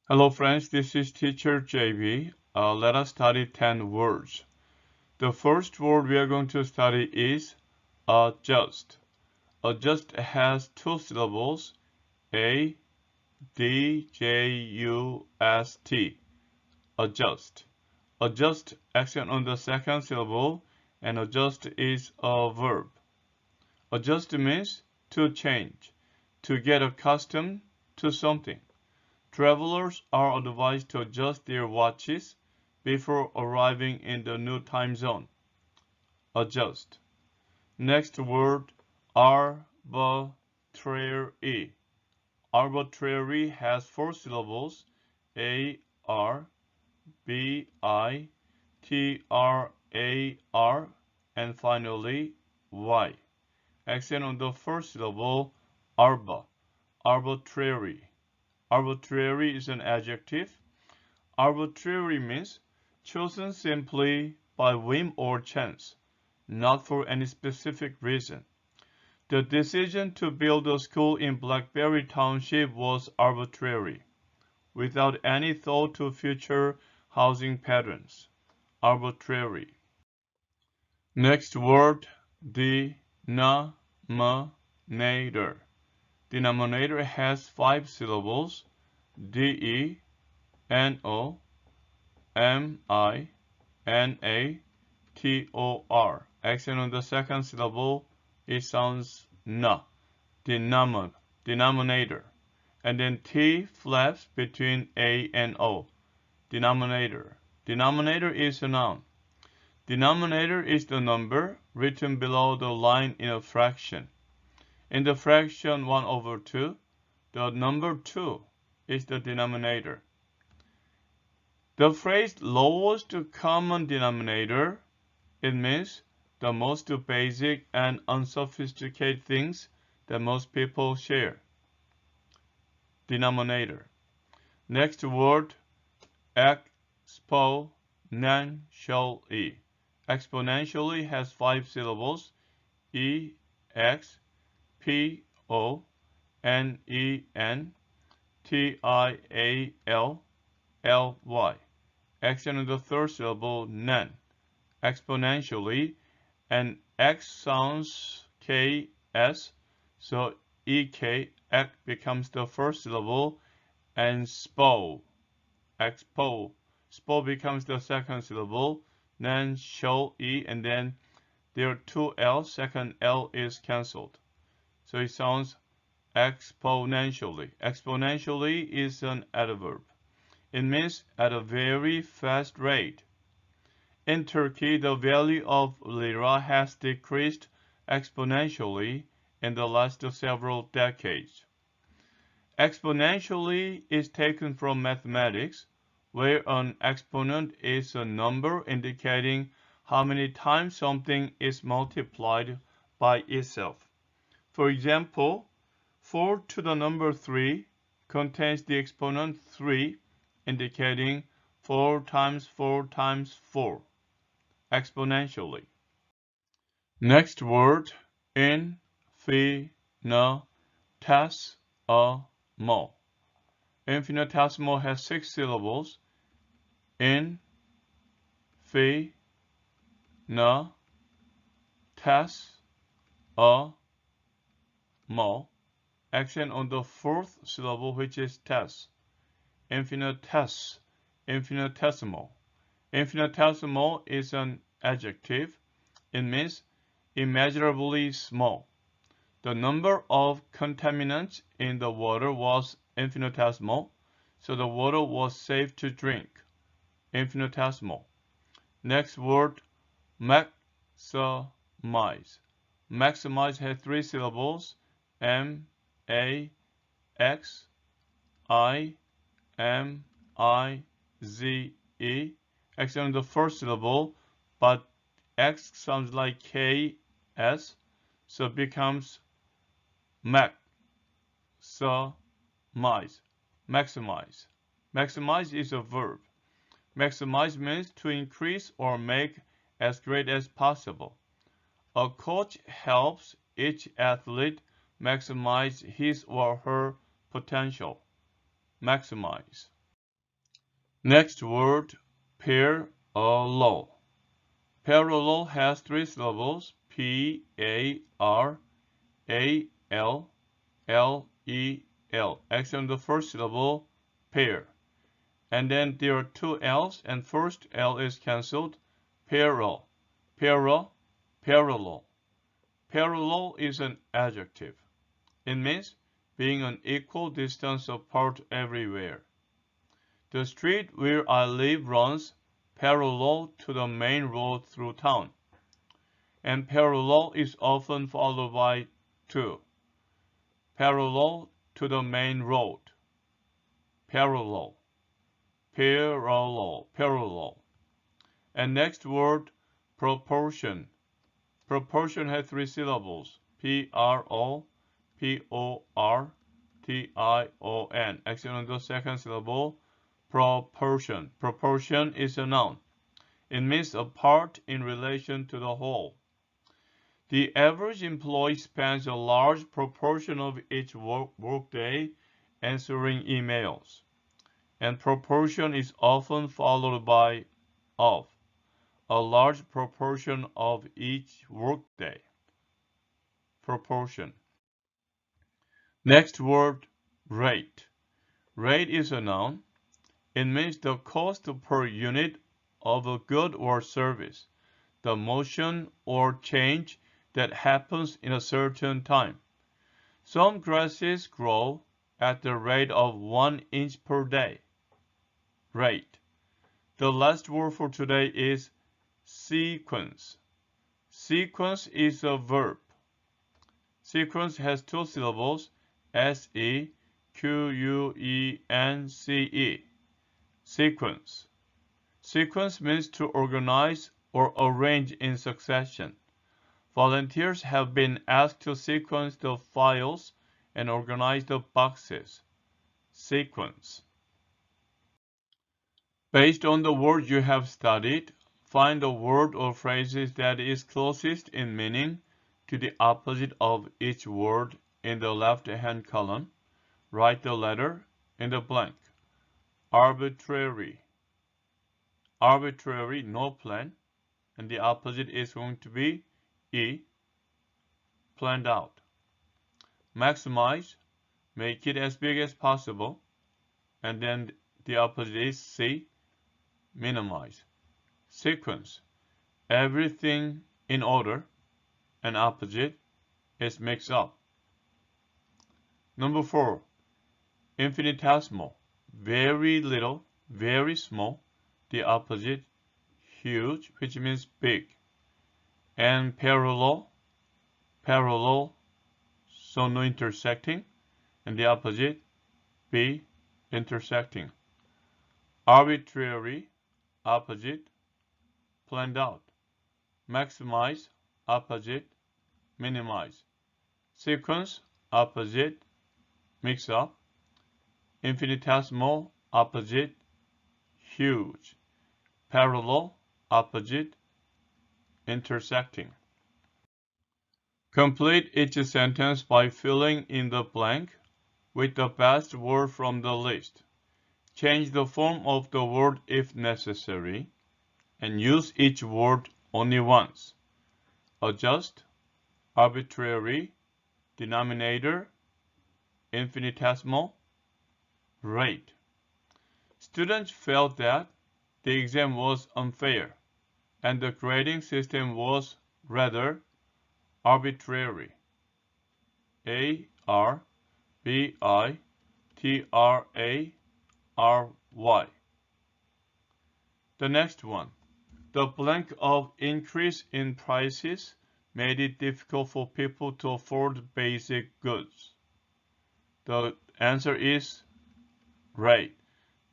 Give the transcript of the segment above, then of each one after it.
Hello friends, this is teacher JB. Let us study 10 words. The first word we are going to study is adjust. Adjust has two syllables, A, D, J, U, S, T. Adjust. Adjust accent on the second syllable, and adjust is a verb. Adjust means to change, to get accustomed to something. Travelers are advised to adjust their watches before arriving in the new time zone. Adjust. Next word, arbitrary. Arbitrary has four syllables, A, R, B, I, T, R, A, R, and finally Y. Accent on the first syllable, arbitrary. Arbitrary is an adjective. Arbitrary means chosen simply by whim or chance, not for any specific reason. The decision to build a school in Blackberry Township was arbitrary, without any thought to future housing patterns. Arbitrary. Next word, denominator. Denominator has five syllables, D-E-N-O-M-I-N-A-T-O-R. Accent on the second syllable, it sounds na. Denominator. And then T flaps between A and O. Denominator. Denominator is a noun. Denominator is the number written below the line in a fraction. In the fraction 1 over 2, the number 2 is the denominator. The phrase lowest common denominator, it means the most basic and unsophisticated things that most people share. Denominator. Next word, exponentially. Exponentially has five syllables, E, X, P, O, N, E, N, T, I, A, L, L, Y. Accent on the third syllable, nen. Exponentially, and X sounds K, S, so EK, X becomes the first syllable, and SPO, expo, SPO becomes the second syllable, then show E, and then there are two L's, second L is cancelled. So it sounds exponentially. Exponentially is an adverb. It means at a very fast rate. In Turkey, the value of lira has decreased exponentially in the last several decades. Exponentially is taken from mathematics, where an exponent is a number indicating how many times something is multiplied by itself. For example, 4 to the number 3 contains the exponent 3, indicating 4 times 4 times 4, exponentially. Next word, infinitesimal. Infinitesimal has six syllables, infinitesimal. Accent on the fourth syllable, which is tes. Infinitesimal. Infinitesimal is an adjective. It means immeasurably small. The number of contaminants in the water was infinitesimal, so the water was safe to drink. Infinitesimal. Next word, maximize. Maximize has three syllables, M-A-X-I-M-I-Z-E. Accent on the first syllable, but X sounds like K-S, so it becomes maximize. Maximize. Maximize is a verb. Maximize means to increase or make as great as possible. A coach helps each athlete maximize his or her potential. Maximize. Next word, parallel. Parallel has 3 syllables, P-A-R-A-L-L-E-L. Accent on the first syllable, pair. And then there are 2 L's, and first L is cancelled. Parallel, parallel, parallel. Parallel is an adjective. It means being an equal distance apart everywhere. The street where I live runs parallel to the main road through town. And parallel is often followed by to. Parallel to the main road. Parallel. Parallel. Parallel. And next word, proportion. Proportion has 3 syllables. P-R-O-P-O-R-T-I-O-N. Accent on the second syllable, proportion. Proportion is a noun. It means a part in relation to the whole. The average employee spends a large proportion of each workday answering emails. And proportion is often followed by of. A large proportion of each workday. Proportion. Next word, rate. Rate is a noun. It means the cost per unit of a good or service, the motion or change that happens in a certain time. Some grasses grow at the rate of 1 inch per day. Rate. The last word for today is sequence. Sequence is a verb. Sequence has 2 syllables, S-E-Q-U-E-N-C-E. Sequence. Sequence means to organize or arrange in succession. Volunteers have been asked to sequence the files and organize the boxes. Sequence. Based on the word you have studied, find the word or phrases that is closest in meaning to the opposite of each word in the left-hand column. Write the letter in the blank. Arbitrary. Arbitrary, no plan. And the opposite is going to be E, planned out. Maximize, make it as big as possible. And then the opposite is C, minimize. Sequence, everything in order. And opposite is mix up. Number 4, infinitesimal, very little, very small. The opposite, huge, which means big. And parallel, parallel, so no intersecting. And the opposite, B, intersecting. Arbitrary, opposite, planned out. Maximize, opposite, minimize. Sequence, opposite, mix up. Infinitesimal, opposite, huge. Parallel, opposite, intersecting. Complete each sentence by filling in the blank with the best word from the list. Change the form of the word if necessary, and use each word only once. Adjust, arbitrary, denominator, infinitesimal, rate. Students felt that the exam was unfair, and the grading system was rather arbitrary. A-R-B-I-T-R-A-R-Y. The next one. The blank of increase in prices made it difficult for people to afford basic goods. The answer is rate.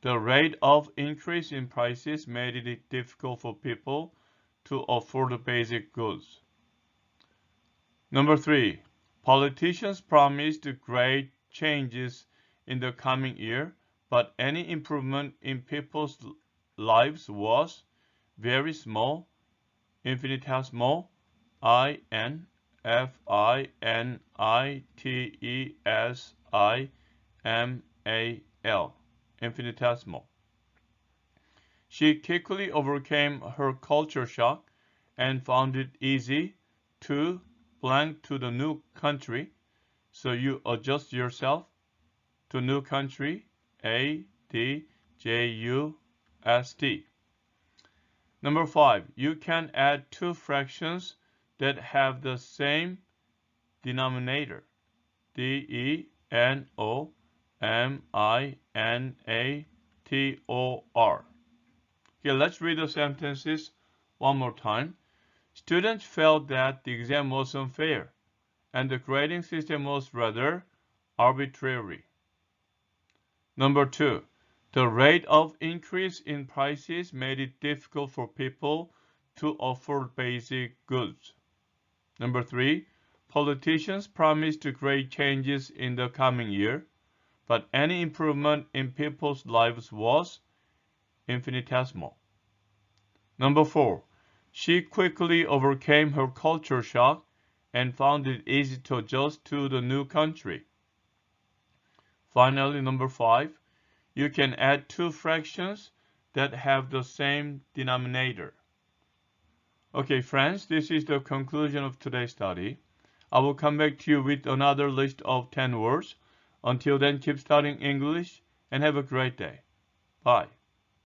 The rate of increase in prices made it difficult for people to afford basic goods. Number 3. Politicians promised great changes in the coming year, but any improvement in people's lives was very small, infinitesimal, I-N-F-I-N-I-T-E-S-I-M-A-L, infinitesimal. She quickly overcame her culture shock and found it easy to blank to the new country. So you adjust yourself to new country, adjust. Number 5, you can add two fractions that have the same denominator, denominator. Okay, let's read the sentences one more time. Students felt that the exam was unfair, and the grading system was rather arbitrary. Number 2, the rate of increase in prices made it difficult for people to afford basic goods. Number 3, politicians promised to great changes in the coming year, but any improvement in people's lives was infinitesimal. Number 4, she quickly overcame her culture shock and found it easy to adjust to the new country. Finally, number 5, you can add two fractions that have the same denominator. Okay, friends, this is the conclusion of today's study. I will come back to you with another list of 10 words. Until then, keep studying English and have a great day. Bye.